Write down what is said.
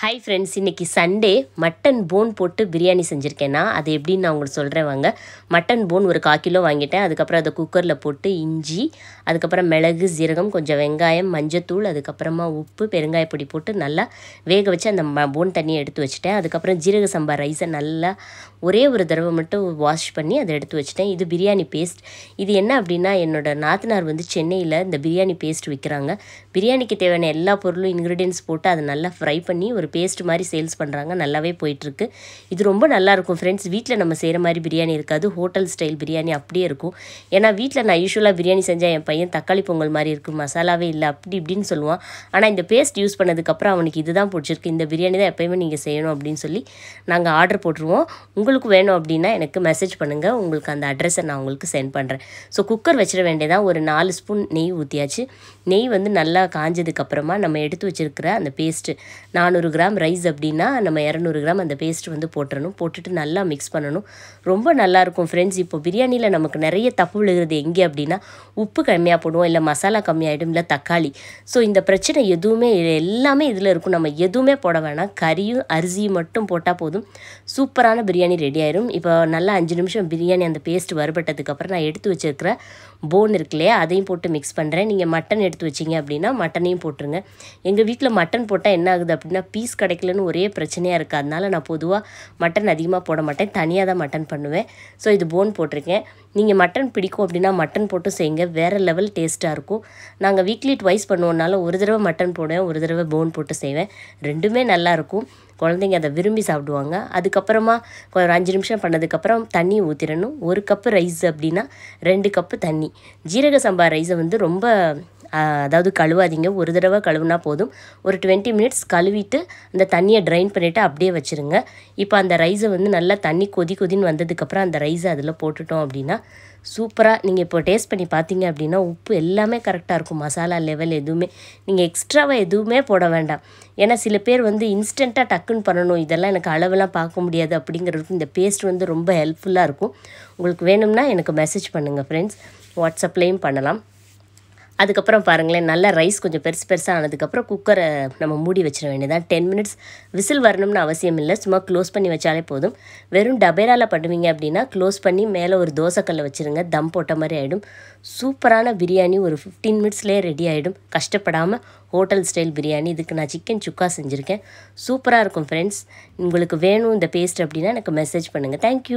Hi friends, இன்றைக்கி Sunday mutton phone போட்டு பிரியாணி செஞ்சுருக்கேன்னா அது எப்படின்னு நான் உங்களுக்கு சொல்கிறேன் வாங்க. மட்டன் போன் ஒரு 1/4 கிலோ வாங்கிட்டேன். அதுக்கப்புறம் அதை குக்கரில் போட்டு இஞ்சி, அதுக்கப்புறம் மிளகு, சீரகம், கொஞ்சம் வெங்காயம், மஞ்சத்தூள், அதுக்கப்புறமா உப்பு, பெருங்காயப்பொடி போட்டு நல்லா வேக வச்சு அந்த போன் தண்ணியை எடுத்து வச்சுட்டேன். அதுக்கப்புறம் ஜீரக சம்பா ரைஸை நல்லா ஒரே ஒரு தடவை மட்டும் வாஷ் பண்ணி அதை எடுத்து வச்சுட்டேன். இது பிரியாணி பேஸ்ட். இது என்ன அப்படின்னா, என்னோடய நாத்தனார் வந்து சென்னையில் இந்த பிரியாணி பேஸ்ட் விற்கிறாங்க. பிரியாணிக்கு தேவையான எல்லா பொருளும் இன்க்ரீடியன்ஸ் போட்டு அதை நல்லா ஃப்ரை பண்ணி ஒரு பேஸ்ட் மாதிரி சேல்ஸ் பண்ணுறாங்க. நல்லாவே போயிட்டுருக்கு. இது ரொம்ப நல்லாயிருக்கும் ஃப்ரெண்ட்ஸ். வீட்டில் நம்ம செய்கிற மாதிரி பிரியாணி இருக்காது, ஹோட்டல் ஸ்டைல் பிரியாணி அப்படியே இருக்கும். ஏன்னா வீட்டில் நான் யூஸ்வலாக பிரியாணி செஞ்சால் என் பையன் தக்காளி பொங்கல் மாதிரி இருக்குது, மசாலாவே இல்லை, அப்படி இப்படின்னு சொல்லுவான். ஆனால் இந்த பேஸ்ட் யூஸ் பண்ணதுக்கப்புறம் அவனுக்கு இதுதான் பிடிச்சிருக்கு, இந்த பிரியாணி தான் எப்போயுமே நீங்கள் செய்யணும் அப்படின்னு சொல்லி நாங்கள் ஆர்டர் போட்டுருவோம். உங்களுக்கு வேணும் அப்படின்னா எனக்கு மெசேஜ் பண்ணுங்கள், உங்களுக்கு அந்த அட்ரஸை நான் உங்களுக்கு சென்ட் பண்ணுறேன். ஸோ குக்கர் வச்சிட வேண்டியதான். ஒரு 4 ஸ்பூன் நெய் ஊற்றியாச்சு. நெய் வந்து நல்லா காஞ்சதுக்கப்புறமா நம்ம எடுத்து வச்சுருக்கிற அந்த பேஸ்ட்டு 400 கிராம் ரைஸ் அப்படின்னா நம்ம 200 கிராம் அந்த பேஸ்ட் வந்து போட்டுறணும். போட்டுட்டு நல்லா மிக்ஸ் பண்ணணும். ரொம்ப நல்லாயிருக்கும் ஃப்ரெண்ட்ஸ். இப்போ பிரியாணியில் நமக்கு நிறைய தப்பு விழுகிறது எங்கே அப்படின்னா, உப்பு கம்மியாக போடுவோம், இல்லை மசாலா கம்மியாகிடும், இல்லை தக்காளி. ஸோ இந்த பிரச்சனை எதுவுமே எல்லாமே இதில் இருக்கும். நம்ம எதுவுமே போட வேணாம், கறியும் அரிசியும் மட்டும் போட்டால் போதும், சூப்பரான பிரியாணி ரெடி ஆயிரும். இப்போ நல்லா 5 நிமிஷம் பிரியாணி அந்த பேஸ்ட் வறுபட்டதுக்கப்புறம் நான் எடுத்து வச்சுருக்கிற போன் இருக்கு இல்லையா, அதையும் போட்டு மிக்ஸ் பண்ணுறேன். நீங்கள் மட்டன் எடுத்து வச்சிங்க அப்படின்னா மட்டனையும் போட்டுருங்க. எங்கள் வீட்டில் மட்டன் போட்டால் என்ன ஆகுது அப்படின்னா, பீஸ் கிடைக்கலன்னு ஒரே பிரச்சனையாக இருக்குது. அதனால நான் பொதுவாக மட்டன் அதிகமாக போட மாட்டேன், தனியாக தான் மட்டன் பண்ணுவேன். ஸோ இது போன் போட்டிருக்கேன். நீங்கள் மட்டன் பிடிக்கும் அப்படின்னா மட்டன் போட்டு செய்யுங்க, வேறு லெவல் டேஸ்ட்டாக இருக்கும். நாங்கள் வீக்லி ட்வைஸ் பண்ணுவோம்னால ஒரு தடவை மட்டன் போடுவேன், ஒரு தடவை போன் போட்டு செய்வேன். ரெண்டுமே நல்லாயிருக்கும். குழந்தைங்க அதை விரும்பி சாப்பிடுவாங்க. அதுக்கப்புறமா ஒரு 5 நிமிஷம் பண்ணதுக்கப்புறம் தண்ணி ஊற்றிடணும். 1 கப்பு ரைஸ் அப்படின்னா 2 கப்பு தண்ணி. ஜீரக சம்பா ரைஸை வந்து ரொம்ப அதாவது கழுவாதீங்க, ஒரு தடவை கழுவுனா போதும். ஒரு 20 மினிட்ஸ் கழுவிட்டு அந்த தண்ணியை ட்ரைன் பண்ணிவிட்டு அப்படியே வச்சுருங்க. இப்போ அந்த ரைஸை வந்து நல்லா தண்ணி கொதின்னு வந்ததுக்கப்புறம் அந்த ரைஸை அதில் போட்டுட்டோம் அப்படின்னா சூப்பராக நீங்கள் இப்போ டேஸ்ட் பண்ணி பார்த்தீங்க அப்படின்னா உப்பு எல்லாமே கரெக்டாக இருக்கும். மசாலா லெவல் எதுவுமே நீங்கள் எக்ஸ்ட்ராவாக எதுவுமே போட வேண்டாம். ஏன்னா சில பேர் வந்து இன்ஸ்டண்ட்டாக டக்குன்னு பண்ணணும், இதெல்லாம் எனக்கு அளவெல்லாம் பார்க்க முடியாது அப்படிங்கிறதுக்கு இந்த பேஸ்ட் வந்து ரொம்ப ஹெல்ப்ஃபுல்லாக இருக்கும். உங்களுக்கு வேணும்னா எனக்கு மெசேஜ் பண்ணுங்கள் ஃப்ரெண்ட்ஸ், வாட்ஸ்அப்லேயும் பண்ணலாம். அதுக்கப்புறம் பாருங்களேன், நல்லா ரைஸ் கொஞ்சம் பெருசாக ஆனதுக்கப்புறம் குக்கரை நம்ம மூடி வச்சிட வேண்டியதான். 10 மினிட்ஸ். விசில் வரணும்னு அவசியம் இல்லை, சும்மா க்ளோஸ் பண்ணி வச்சாலே போதும். வெறும் டபேராவில் பண்ணுவீங்க அப்படின்னா க்ளோஸ் பண்ணி மேலே ஒரு தோசைக்கல்லை வச்சுருங்க, தம் போட்ட மாதிரி ஆகிடும். சூப்பரான பிரியாணி ஒரு 15 மினிட்ஸ்லேயே ரெடி ஆகிடும். கஷ்டப்படாமல் ஹோட்டல் ஸ்டைல் பிரியாணி. இதுக்கு நான் சிக்கன் சுக்கா செஞ்சுருக்கேன். சூப்பராக இருக்கும் ஃப்ரெண்ட்ஸ். உங்களுக்கு வேணும் இந்த பேஸ்ட் அப்படின்னா எனக்கு மெசேஜ் பண்ணுங்கள். தேங்க்யூ.